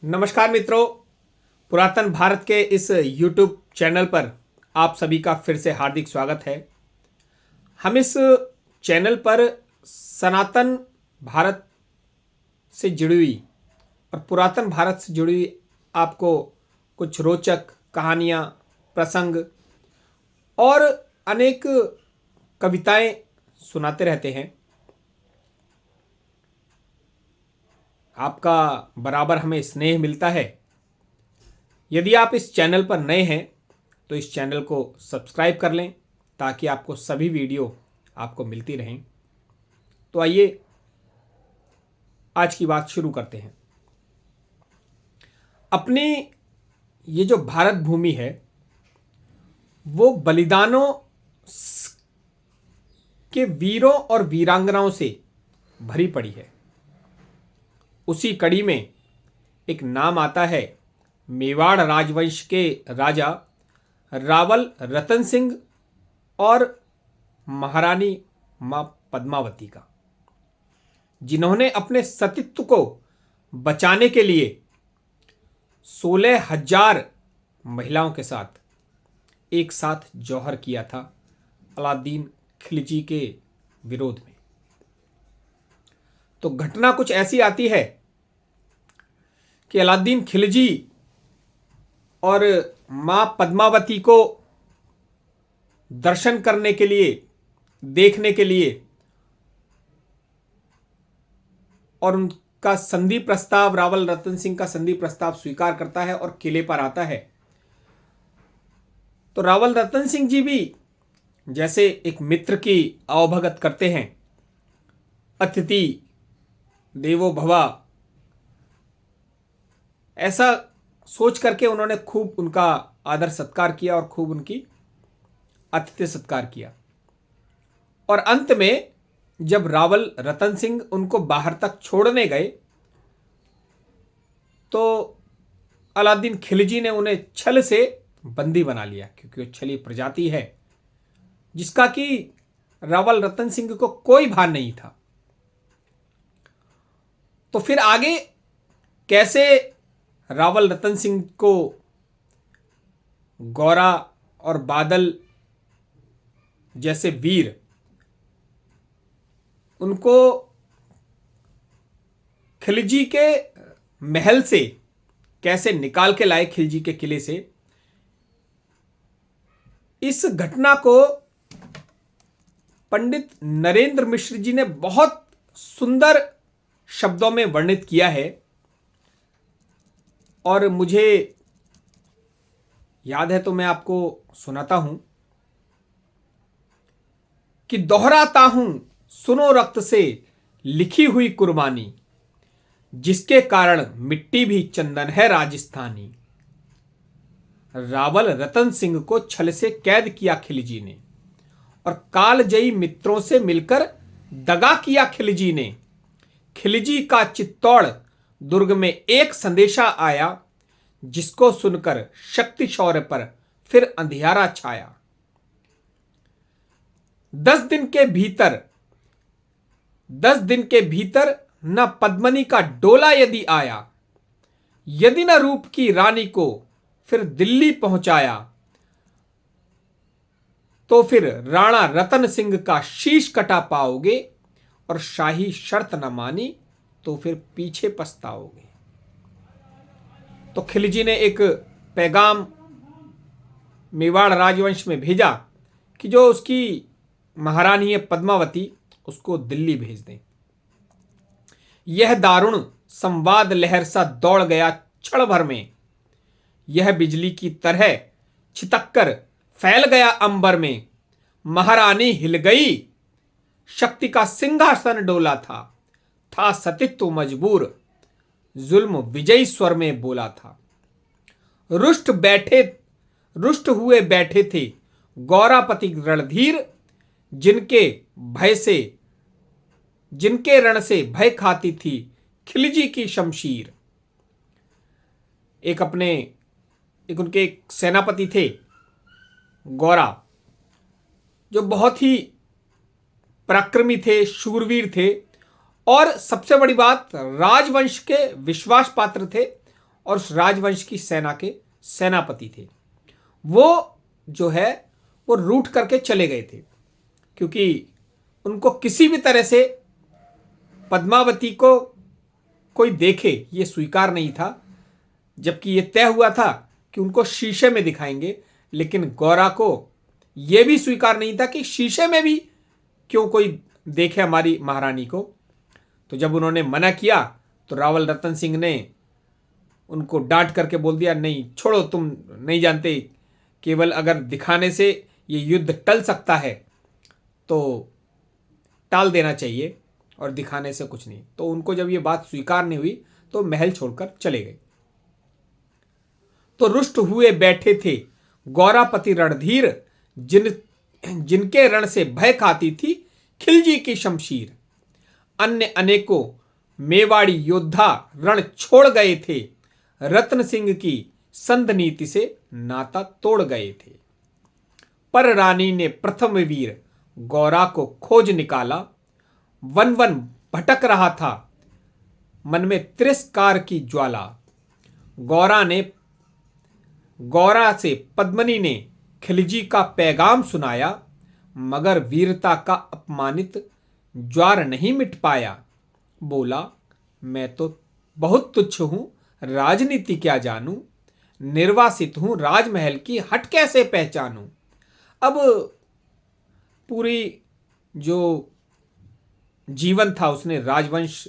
नमस्कार मित्रों, पुरातन भारत के इस YouTube चैनल पर आप सभी का फिर से हार्दिक स्वागत है। हम इस चैनल पर सनातन भारत से जुड़ी हुई और पुरातन भारत से जुड़ी हुई आपको कुछ रोचक कहानियाँ, प्रसंग और अनेक कविताएं सुनाते रहते हैं। आपका बराबर हमें स्नेह मिलता है। यदि आप इस चैनल पर नए हैं तो इस चैनल को सब्सक्राइब कर लें ताकि आपको सभी वीडियो आपको मिलती रहें। तो आइए आज की बात शुरू करते हैं। अपनी ये जो भारत भूमि है वो बलिदानों के वीरों और वीरांगनाओं से भरी पड़ी है। उसी कड़ी में एक नाम आता है मेवाड़ राजवंश के राजा रावल रतन सिंह और महारानी मां पद्मावती का, जिन्होंने अपने सतीत्व को बचाने के लिए 16,000 महिलाओं के साथ एक साथ जौहर किया था अलाउद्दीन खिलजी के विरोध में। तो घटना कुछ ऐसी आती है कि अलाउद्दीन खिलजी और मां पद्मावती को दर्शन करने के लिए, देखने के लिए और उनका संधि प्रस्ताव, रावल रतन सिंह का संधि प्रस्ताव स्वीकार करता है और किले पर आता है। तो रावल रतन सिंह जी भी जैसे एक मित्र की आवभगत करते हैं, अतिथि देवो भवा, ऐसा सोच करके उन्होंने खूब उनका आदर सत्कार किया और खूब उनकी आतिथ्य सत्कार किया। और अंत में जब रावल रतन सिंह उनको बाहर तक छोड़ने गए तो अलाउद्दीन खिलजी ने उन्हें छल से बंदी बना लिया, क्योंकि वो छली प्रजाति है जिसका कि रावल रतन सिंह को कोई भान नहीं था। तो फिर आगे कैसे रावल रतन सिंह को गौरा और बादल जैसे वीर उनको खिलजी के महल से कैसे निकाल के लाए, खिलजी के किले से, इस घटना को पंडित नरेंद्र मिश्र जी ने बहुत सुंदर शब्दों में वर्णित किया है। और मुझे याद है तो मैं आपको सुनाता हूं कि दोहराता हूं सुनो रक्त से लिखी हुई कुर्बानी, जिसके कारण मिट्टी भी चंदन है राजस्थानी। रावल रतन सिंह को छल से कैद किया खिलजी ने और कालजयी मित्रों से मिलकर दगा किया खिलजी ने। खिलजी का चित्तौड़ दुर्ग में एक संदेशा आया, जिसको सुनकर शक्ति शौर्य पर फिर अंधियारा छाया। 10 दिन के भीतर न पद्मनी का डोला यदि आया, यदि न रूप की रानी को फिर दिल्ली पहुंचाया, तो फिर राणा रतन सिंह का शीश कटा पाओगे और शाही शर्त न मानी तो फिर पीछे पछताओगे। तो खिलजी ने एक पैगाम मेवाड़ राजवंश में भेजा कि जो उसकी महारानी है पद्मावती, उसको दिल्ली भेज दें। यह दारुण संवाद लहर सा दौड़ गया क्षण भर में, यह बिजली की तरह छिटक कर फैल गया अंबर में। महारानी हिल गई, शक्ति का सिंहासन डोला था सतीत्व मजबूर, जुल्म विजयी स्वर में बोला था। रुष्ट हुए बैठे थे गौरापति रणधीर, जिनके रण से भय खाती थी खिलजी की शमशीर। एक उनके एक सेनापति थे गौरा, जो बहुत ही पराक्रमी थे, शूरवीर थे और सबसे बड़ी बात राजवंश के विश्वास पात्र थे और उस राजवंश की सेना के सेनापति थे, वो जो है वो रूठ करके चले गए थे, क्योंकि उनको किसी भी तरह से पद्मावती को कोई देखे ये स्वीकार नहीं था, जबकि ये तय हुआ था कि उनको शीशे में दिखाएंगे। लेकिन गौरा को यह भी स्वीकार नहीं था कि शीशे में भी क्यों कोई देखे हमारी महारानी को। तो जब उन्होंने मना किया तो रावल रतन सिंह ने उनको डांट करके बोल दिया, नहीं छोड़ो, तुम नहीं जानते, केवल अगर दिखाने से ये युद्ध टल सकता है तो टाल देना चाहिए और दिखाने से कुछ नहीं। तो उनको जब ये बात स्वीकार नहीं हुई तो महल छोड़कर चले गए। तो रुष्ट हुए बैठे थे गौरापति रणधीर, जिनके रण से भय खाती थी खिलजी की शमशीर। अन्य अनेकों मेवाड़ी योद्धा रण छोड़ गए थे, रत्न सिंह की संध नीति से नाता तोड़ गए थे। पर रानी ने प्रथम वीर गौरा को खोज निकाला, वन वन भटक रहा था मन में तिरस्कार की ज्वाला। गौरा से पद्मनी ने खिलजी का पैगाम सुनाया, मगर वीरता का अपमानित ज्वार नहीं मिट पाया। बोला, मैं तो बहुत तुच्छ हूं, राजनीति क्या जानूं, निर्वासित हूं राजमहल की हट कैसे पहचानूं। अब पूरी जो जीवन था उसने राजवंश,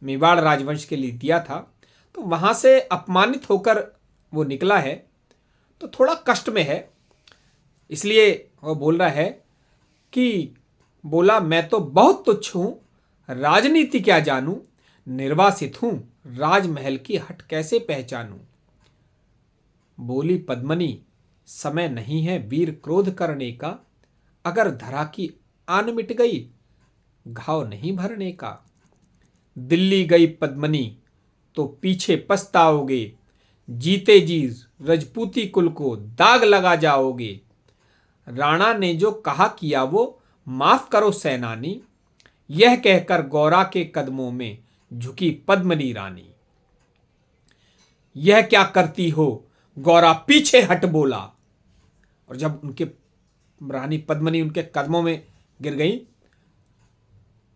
मेवाड़ राजवंश के लिए दिया था, तो वहां से अपमानित होकर वो निकला है, तो थोड़ा कष्ट में है। इसलिए वो बोल रहा है कि बोला, मैं तो बहुत तुच्छ हूं, राजनीति क्या जानूं, निर्वासित हूं राजमहल की हट कैसे पहचानूं। बोली पद्मनी, समय नहीं है वीर क्रोध करने का, अगर धरा की आन मिट गई घाव नहीं भरने का। दिल्ली गई पद्मनी तो पीछे पछताओगे, जीते जी रजपूती कुल को दाग लगा जाओगे। राणा ने जो कहा किया वो माफ करो सेनानी, यह कहकर गौरा के कदमों में झुकी पद्मनी रानी। यह क्या करती हो, गौरा पीछे हट बोला। और जब उनके रानी पद्मनी उनके कदमों में गिर गई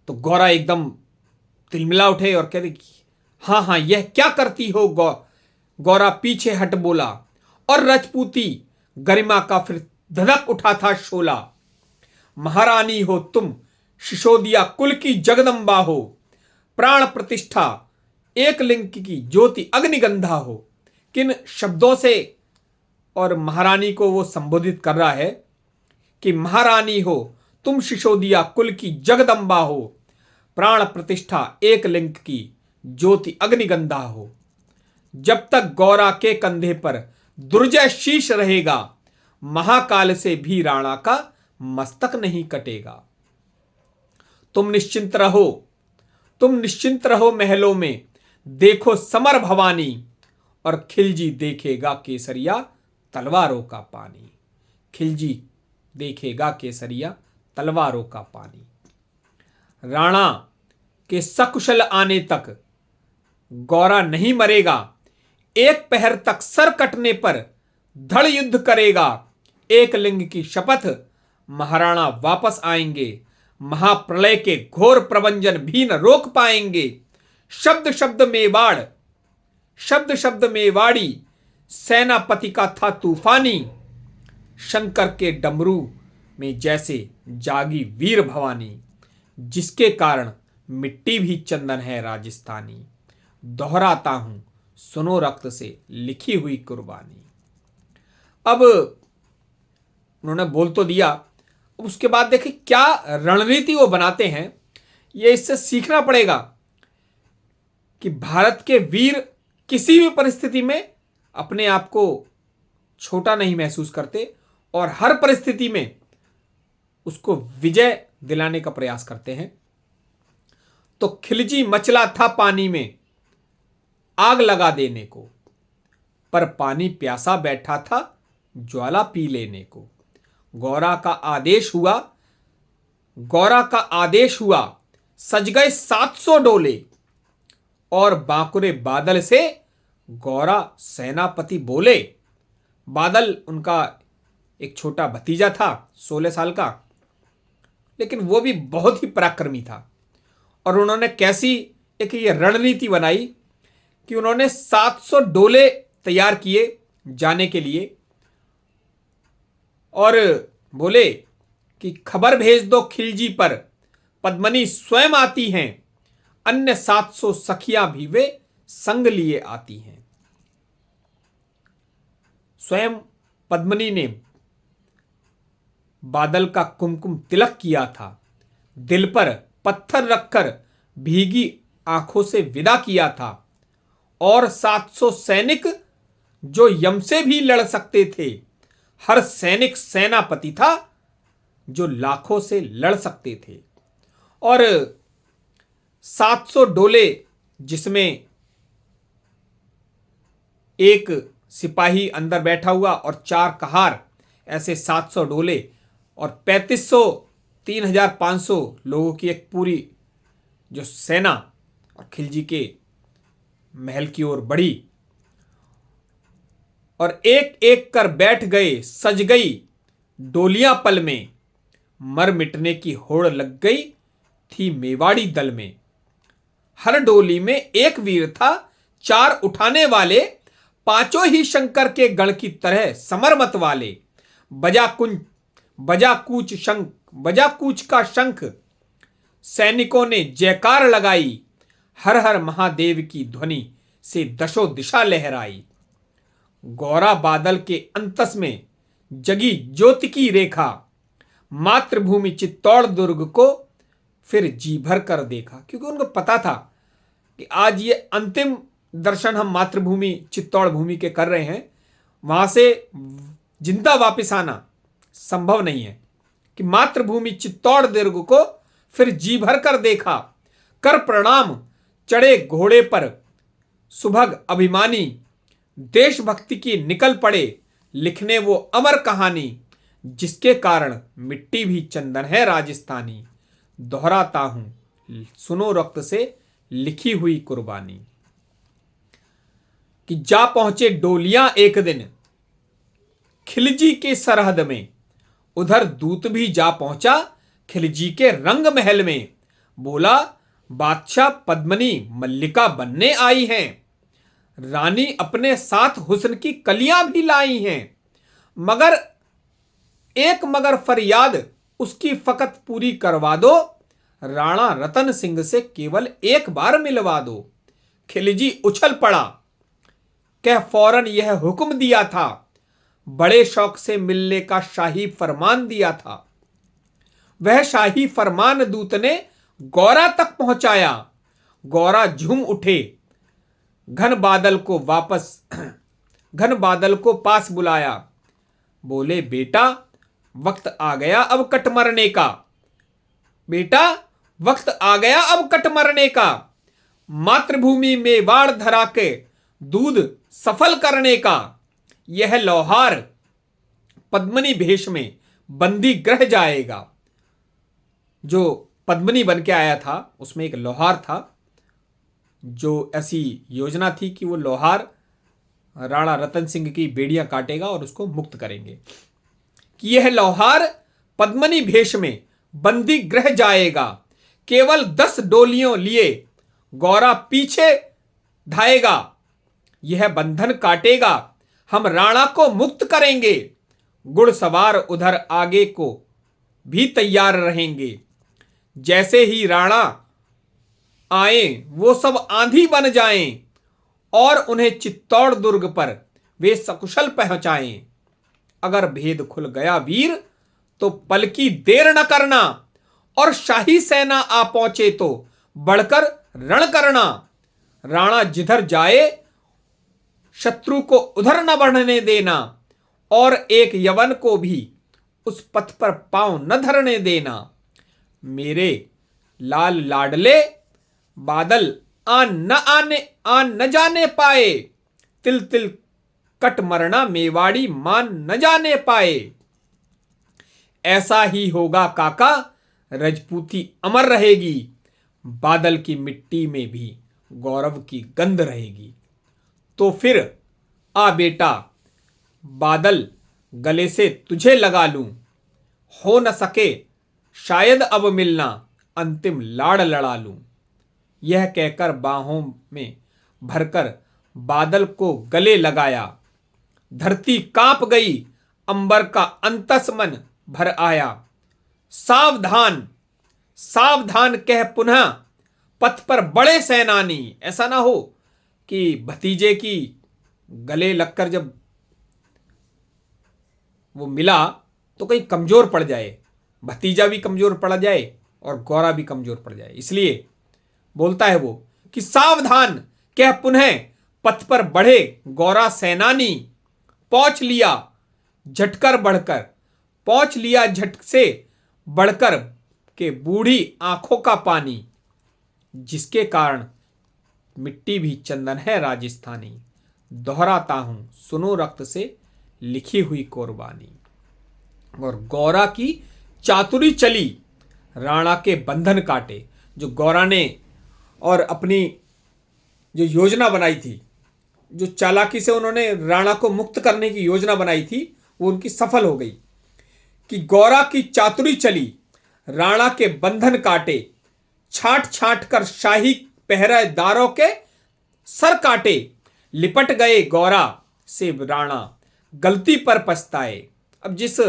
तो गौरा एकदम तिलमिला उठे और कहते, हाँ हाँ यह क्या करती हो गौरा पीछे हट बोला। और रजपूती गरिमा का फिर धधक उठा था शोला। महारानी हो तुम, शिशोदिया कुल की जगदम्बा हो, प्राण प्रतिष्ठा एक लिंग की ज्योति अग्निगंधा हो। किन शब्दों से और महारानी को वो संबोधित कर रहा है कि महारानी हो तुम, शिशोदिया कुल की जगदम्बा हो, प्राण प्रतिष्ठा एक लिंग की ज्योति अग्निगंधा हो। जब तक गौरा के कंधे पर दुर्जय शीश रहेगा, महाकाल से भी राणा का मस्तक नहीं कटेगा। तुम निश्चिंत रहो महलों में, देखो समर भवानी, और खिलजी देखेगा केसरिया तलवारों का पानी। खिलजी देखेगा केसरिया तलवारों का पानी। राणा के सकुशल आने तक गौरा नहीं मरेगा, एक पहर तक सर कटने पर धड़ युद्ध करेगा। एक लिंग की शपथ, महाराणा वापस आएंगे, महाप्रलय के घोर प्रबंजन भी न रोक पाएंगे। शब्द शब्द मेवाड़ी, सेनापति का था तूफानी, शंकर के डमरू में जैसे जागी वीर भवानी। जिसके कारण मिट्टी भी चंदन है राजस्थानी, दोहराता हूं सुनो रक्त से लिखी हुई कुर्बानी। अब उन्होंने बोल तो दिया, उसके बाद देखिए क्या रणनीति वो बनाते हैं, ये इससे सीखना पड़ेगा कि भारत के वीर किसी भी परिस्थिति में अपने आप को छोटा नहीं महसूस करते और हर परिस्थिति में उसको विजय दिलाने का प्रयास करते हैं। तो खिलजी मचला था पानी में आग लगा देने को, पर पानी प्यासा बैठा था ज्वाला पी लेने को। गौरा का आदेश हुआ, सज गए 700 डोले, और बांकुरे बादल से गौरा सेनापति बोले। बादल उनका एक छोटा भतीजा था, 16 साल का, लेकिन वो भी बहुत ही पराक्रमी था। और उन्होंने कैसी एक ये रणनीति बनाई कि उन्होंने 700 डोले तैयार किए जाने के लिए और बोले कि खबर भेज दो खिलजी पर, पद्मनी स्वयं आती हैं, अन्य 700 सखियां भी वे संग लिए आती हैं। स्वयं पद्मनी ने बादल का कुमकुम तिलक किया था, दिल पर पत्थर रखकर भीगी आंखों से विदा किया था, और 700 सैनिक जो यम से भी लड़ सकते थे, हर सैनिक सेनापति था जो लाखों से लड़ सकते थे। और 700 डोले जिसमें एक सिपाही अंदर बैठा हुआ और 4 कहार, ऐसे 700 डोले और 3500 3500 लोगों की एक पूरी जो सेना और खिलजी के महल की ओर बढ़ी और एक एक कर बैठ गए, सज गई डोलियां पल में, मर मिटने की होड़ लग गई थी मेवाड़ी दल में। हर डोली में एक वीर था, 4 उठाने वाले, पांचों ही शंकर के गण की तरह समरमत वाले। बजा कूच का शंख, सैनिकों ने जयकार लगाई, हर हर महादेव की ध्वनि से दशो दिशा लहराई। गौरा बादल के अंतस में जगी ज्योति की रेखा, मातृभूमि चित्तौड़ दुर्ग को फिर जी भर कर देखा। क्योंकि उनको पता था कि आज ये अंतिम दर्शन हम मातृभूमि चित्तौड़ भूमि के कर रहे हैं, वहां से जिंदा वापस आना संभव नहीं है, कि मातृभूमि चित्तौड़ दुर्ग को फिर जी भर कर देखा। कर प्रणाम चढ़े घोड़े पर सुभग अभिमानी, देशभक्ति की निकल पड़े लिखने वो अमर कहानी, जिसके कारण मिट्टी भी चंदन है राजस्थानी। दोहराता हूं सुनो रक्त से लिखी हुई कुर्बानी। कि जा पहुंचे डोलियां एक दिन खिलजी के सरहद में, उधर दूत भी जा पहुंचा खिलजी के रंग महल में। बोला बादशाह पद्मनी मल्लिका बनने आई हैं, रानी अपने साथ हुस्न की कलियां भी लाई हैं, मगर फरियाद उसकी फकत पूरी करवा दो, राणा रतन सिंह से केवल एक बार मिलवा दो। खिलजी उछल पड़ा, कह फौरन यह हुक्म दिया था, बड़े शौक से मिलने का शाही फरमान दिया था। वह शाही फरमान दूत ने गौरा तक पहुंचाया। गौरा झूम उठे, घन बादल को पास बुलाया। बोले बेटा वक्त आ गया अब कट मरने का, बेटा वक्त आ गया अब कट मरने का, मातृभूमि में वाड़ धरा के दूध सफल करने का। यह लोहार पद्मनी भेष में बंदी ग्रह जाएगा। जो पद्मनी बन के आया था उसमें एक लोहार था, जो ऐसी योजना थी कि वो लोहार राणा रतन सिंह की बेड़ियां काटेगा और उसको मुक्त करेंगे। कि यह लोहार पद्मनी भेष में बंदी ग्रह जाएगा, केवल 10 डोलियों लिए गौरा पीछे धाएगा। यह बंधन काटेगा, हम राणा को मुक्त करेंगे, गुड़ सवार उधर आगे को भी तैयार रहेंगे। जैसे ही राणा आए वो सब आंधी बन जाएं और उन्हें चित्तौड़ दुर्ग पर वे सकुशल पहुंचाएं। अगर भेद खुल गया वीर तो पल की देर न करना, और शाही सेना आ पहुंचे तो बढ़कर रण करना। राणा जिधर जाए शत्रु को उधर न बढ़ने देना, और एक यवन को भी उस पथ पर पांव न धरने देना। मेरे लाल लाडले बादल आन न जाने पाए, तिल तिल कट मरना मेवाड़ी मान न जाने पाए। ऐसा ही होगा काका, रजपूती अमर रहेगी, बादल की मिट्टी में भी गौरव की गंध रहेगी। तो फिर आ बेटा, बादल गले से तुझे लगा लूं, हो न सके शायद अब मिलना, अंतिम लाड़ लड़ा लूं। यह कहकर बाहों में भरकर बादल को गले लगाया। धरती कांप गई, अंबर का अंतस मन भर आया। सावधान सावधान कह पुनः पथ पर बड़े सेनानी। ऐसा ना हो कि भतीजे की गले लगकर जब वो मिला तो कहीं कमजोर पड़ जाए, भतीजा भी कमजोर पड़ जाए और गौरा भी कमजोर पड़ जाए। इसलिए बोलता है वो कि सावधान कह पुनः पथ पर बढ़े गौरा सेनानी। पहुंच लिया झटकर बढ़कर, पहुंच लिया झट से बढ़कर के बूढ़ी आंखों का पानी, जिसके कारण मिट्टी भी चंदन है राजस्थानी। दोहराता हूं सुनो रक्त से लिखी हुई कुर्बानी। और गौरा की चातुरी चली, राणा के बंधन काटे। जो गौरा ने और अपनी जो योजना बनाई थी, जो चालाकी से उन्होंने राणा को मुक्त करने की योजना बनाई थी, वो उनकी सफल हो गई। कि गौरा की चातुरी चली, राणा के बंधन काटे, छाट छाट कर शाही पहरेदारों के सर काटे। लिपट गए गौरा से राणा, गलती पर पछताए। अब जिस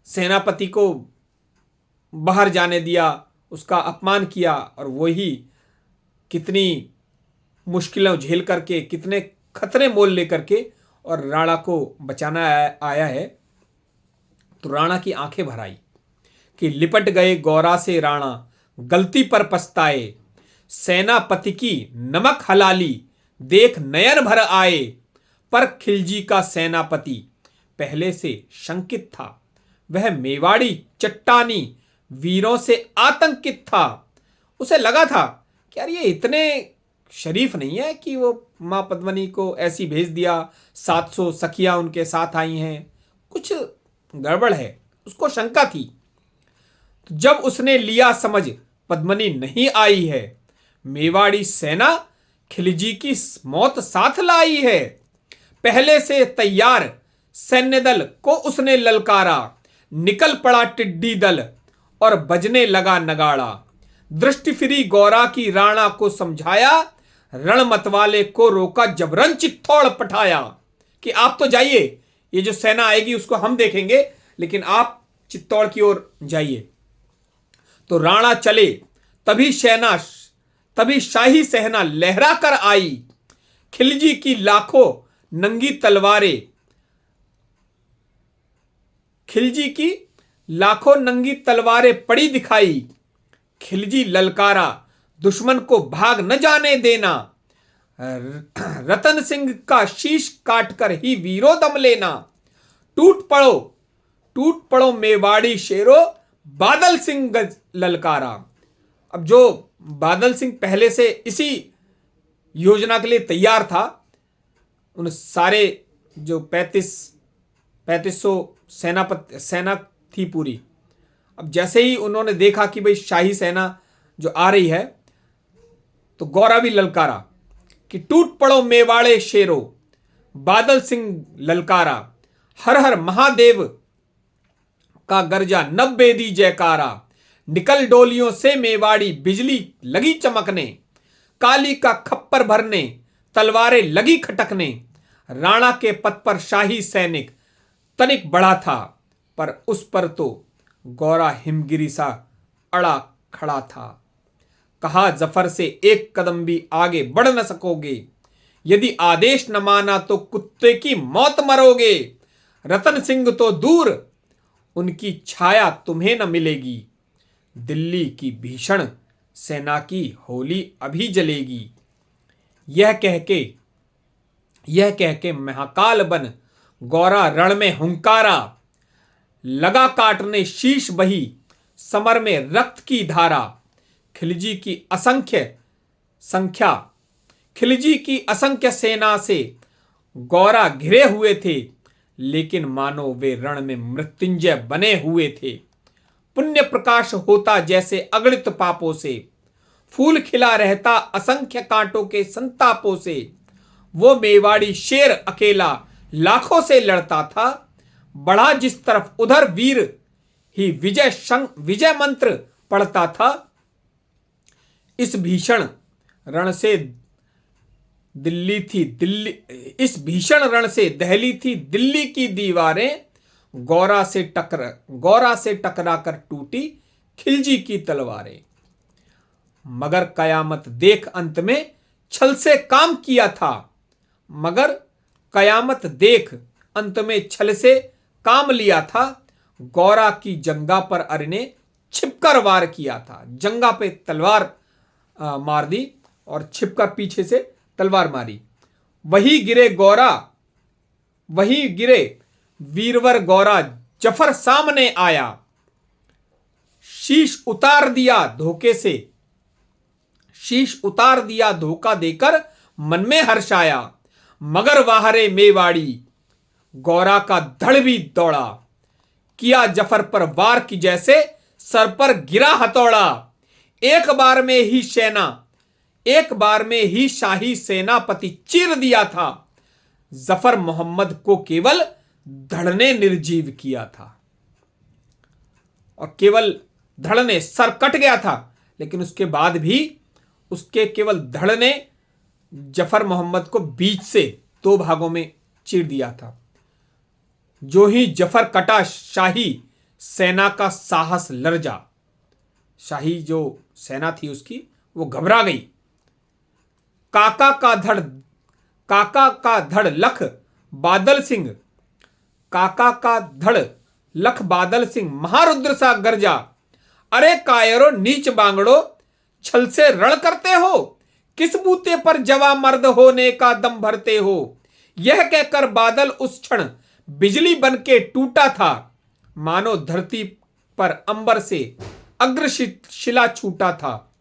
सेनापति को बाहर जाने दिया, उसका अपमान किया, और वही कितनी मुश्किलें झेल करके, कितने खतरे मोल लेकर के और राणा को बचाना आया है, तो राणा की आंखें भर आई कि लिपट गए गौरा से राणा, गलती पर पछताए। सेनापति की नमक हलाली देख नयन भर आए। पर खिलजी का सेनापति पहले से शंकित था, वह मेवाड़ी चट्टानी वीरों से आतंकित था। उसे लगा था कि यार ये इतने शरीफ नहीं है कि वो मां पद्मनी को ऐसी भेज दिया, 700 सखियां उनके साथ आई हैं, कुछ गड़बड़ है, उसको शंका थी। तो जब उसने लिया समझ पद्मनी नहीं आई है, मेवाड़ी सेना खिलजी की मौत साथ लाई है। पहले से तैयार सैन्य दल को उसने ललकारा, निकल पड़ा टिड्डी दल और बजने लगा नगाड़ा। दृष्टि फिरी गौरा की, राणा को समझाया, रण मतवाले को रोका, जबरन चित्तौड़ पठाया कि आप तो जाइए, ये जो सेना आएगी उसको हम देखेंगे, लेकिन आप चित्तौड़ की ओर जाइए। तो राणा चले, तभी शाही सेना लहरा कर आई। खिलजी की लाखों नंगी तलवारें, खिलजी की लाखों नंगी तलवारें पड़ी दिखाई। खिलजी ललकारा, दुश्मन को भाग न जाने देना। रतन सिंह का शीश काटकर ही वीरों दम लेना। टूट पड़ो मेवाड़ी शेरो, बादल सिंह ललकारा। अब जो बादल सिंह पहले से इसी योजना के लिए तैयार था, उन सारे जो 3500 सेना थी पूरी, अब जैसे ही उन्होंने देखा कि भाई शाही सेना जो आ रही है, तो गौरा भी ललकारा कि टूट पड़ो मेवाड़े शेरो, बादल सिंह ललकारा। हर हर महादेव का गर्जा, नभ बेदी जयकारा। निकल डोलियों से मेवाड़ी, बिजली लगी चमकने। काली का खप्पर भरने, तलवारें लगी खटकने। राणा के पथ पर शाही सैनिक तनिक बढ़ा था, पर उस पर तो गौरा हिमगिरी सा अड़ा खड़ा था। कहा जफर से एक कदम भी आगे बढ़ न सकोगे, यदि आदेश न माना तो कुत्ते की मौत मरोगे। रतन सिंह तो दूर, उनकी छाया तुम्हें न मिलेगी। दिल्ली की भीषण सेना की होली अभी जलेगी। यह कह के महाकाल बन गौरा रण में हुंकारा। लगा काटने शीश बही, समर में रक्त की धारा। खिलजी की असंख्य सेना से गौरा घिरे हुए थे, लेकिन मानो वे रण में मृत्युंजय बने हुए थे। पुण्य प्रकाश होता जैसे अगणित पापों से, फूल खिला रहता असंख्य कांटों के संतापों से। वो मेवाड़ी शेर अकेला लाखों से लड़ता था, बढ़ा जिस तरफ उधर वीर ही विजय मंत्र पढ़ता था। इस भीषण रण से दहली थी दिल्ली की दीवारें, गौरा से टकरा कर टूटी खिलजी की तलवारें। मगर कयामत देख अंत में छल से काम किया था, मगर कयामत देख अंत में छल से काम लिया था। गौरा की जंगा पर अरे ने छिपकर वार किया था। जंगा पे तलवार मार दी और छिपकर पीछे से तलवार मारी। वही गिरे वीरवर गौरा, जफर सामने आया। शीश उतार दिया धोखा देकर मन में हर्ष आया। मगर वाहरे मेवाड़ी गौरा का धड़ भी दौड़ा, किया जफर पर वार की जैसे सर पर गिरा हथौड़ा। एक बार में ही शाही सेनापति चीर दिया था, जफर मोहम्मद को केवल धड़ ने निर्जीव किया था। और केवल धड़ ने सर कट गया था, लेकिन उसके बाद भी उसके केवल धड़ ने जफर मोहम्मद को बीच से 2 भागों में चीर दिया था। जो ही जफर कटा, शाही सेना का साहस लर्जा। शाही जो सेना थी उसकी, वो घबरा गई। काका का धड़ लख बादल सिंह महारुद्र सा गर्जा। अरे कायरो नीच बांगड़ो, छल से रण करते हो, किस बूते पर जवा मर्द होने का दम भरते हो। यह कहकर बादल उस क्षण बिजली बनके टूटा था, मानो धरती पर अंबर से अग्रशिला छूटा था।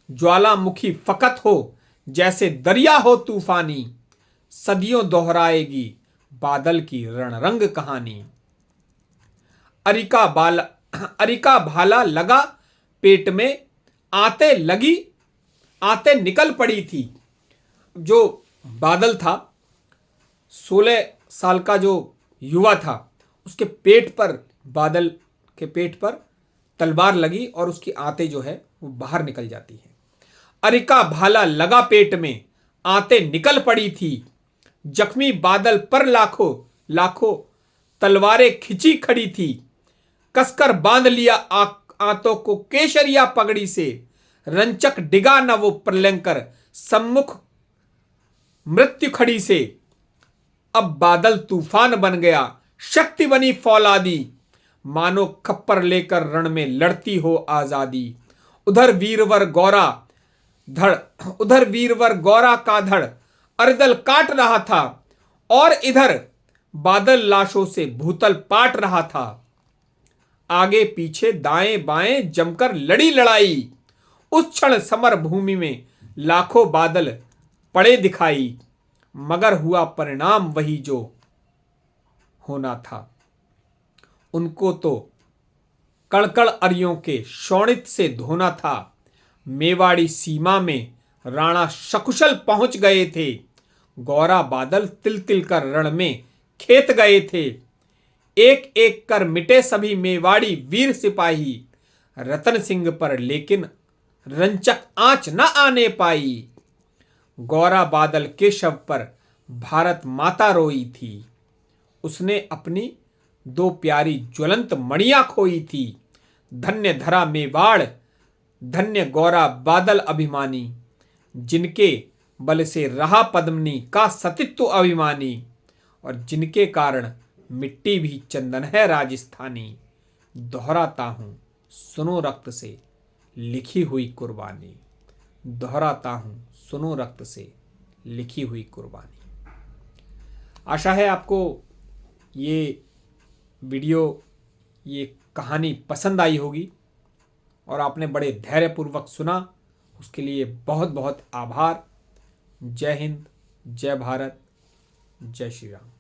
ज्वालामुखी फकत हो जैसे दरिया हो तूफानी, सदियों दोहराएगी बादल की रणरंग कहानी। अरिका भाला लगा पेट में, आते निकल पड़ी थी। जो बादल था, 16 साल का जो युवा था, उसके बादल के पेट पर तलवार लगी और उसकी आंतें जो है वो बाहर निकल जाती है। अरिका भाला लगा पेट में, आंतें निकल पड़ी थी। जख्मी बादल पर लाखों तलवारें खिंची खड़ी थी। कसकर बांध लिया आंतों को केशरिया पगड़ी से, रंचक डिगा न वो प्रलंकर सम्मुख मृत्यु खड़ी से। अब बादल तूफान बन गया, शक्ति बनी फौलादी, मानो खप्पर लेकर रण में लड़ती हो आजादी। उधर वीरवर गौरा का धड़ अरदल काट रहा था, और इधर बादल लाशों से भूतल पाट रहा था। आगे पीछे दाएं बाएं जमकर लड़ी लड़ाई। उस क्षण समर भूमि में लाखों बादल पड़े दिखाई, मगर हुआ परिणाम वही जो होना था। उनको तो कड़कड़ अरियों के शोणित से धोना था। मेवाड़ी सीमा में राणा सकुशल पहुंच गए थे। गौरा बादल तिल तिल कर रण में खेत गए थे। एक एक कर मिटे सभी मेवाड़ी वीर सिपाही, रतन सिंह पर लेकिन रंचक आंच न आने पाई। गौरा बादल के शव पर भारत माता रोई थी। उसने अपनी 2 प्यारी ज्वलंत मणियां खोई थी। धन्य धरा मेवाड़, धन्य गौरा बादल अभिमानी, जिनके बल से रहा पद्मनी का सतित्व अभिमानी, और जिनके कारण मिट्टी भी चंदन है राजस्थानी। दोहराता हूं सुनो रक्त से लिखी हुई कुर्बानी, दोहराता हूं सुनो रक्त से लिखी हुई कुर्बानी। आशा है आपको ये वीडियो, ये कहानी पसंद आई होगी और आपने बड़े धैर्यपूर्वक सुना। उसके लिए बहुत बहुत आभार। जय हिंद, जय भारत, जय श्री राम।